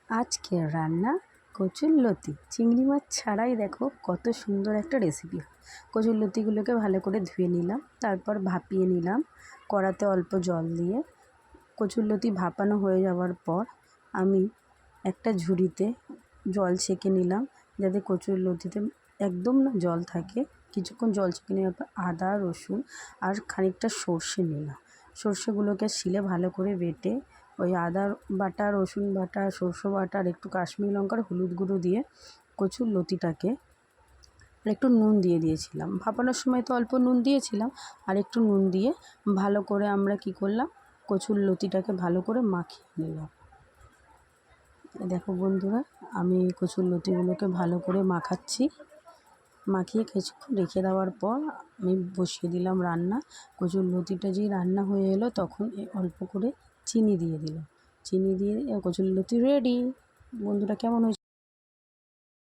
আজকের রান্না কচুরলতি। চিংড়ি মাছ ছাড়াই দেখো কত সুন্দর একটা রেসিপি। কচুরলতিগুলোকে ভালো করে ধুয়ে নিলাম, তারপর ভাপিয়ে নিলাম কড়াতে অল্প জল দিয়ে। কচুরলতি ভাপানো হয়ে যাওয়ার পর আমি একটা ঝুড়িতে জল ছেঁকে নিলাম, যাতে কচুরলতিতে একদম না জল থাকে। কিছুক্ষণ জল ছেঁকে নেওয়ার পর আদা, রসুন আর খানিকটা সর্ষে নিলাম। সর্ষেগুলোকে শিলে ভালো করে বেটে ওই আদা বাটা, রসুন বাটা, সর্ষে বাটা আর একটু কাশ্মীরি লঙ্কার হলুদ গুঁড়ো দিয়ে কচুরলতিটাকে আর একটু নুন দিয়ে দিয়েছিলাম। ভাপানোর সময় তো অল্প নুন দিয়েছিলাম, আর একটু নুন দিয়ে ভালো করে আমরা কি করলাম, কচুরলতিটাকে ভালো করে মাখিয়ে নিলাম। দেখো বন্ধুরা, আমি কচুরলতিগুলোকে ভালো করে মাখাচ্ছি। মাখিয়ে কিছুক্ষণ রেখে দেওয়ার পর আমি বসিয়ে দিলাম রান্না। কচুরলতিটা যেই রান্না হয়ে এলো তখন অল্প করে চিনি দিয়ে দিলাম। চিনি দিয়ে কচুরলতি রেডি। বন্ধুরা, কেমন হয়েছে?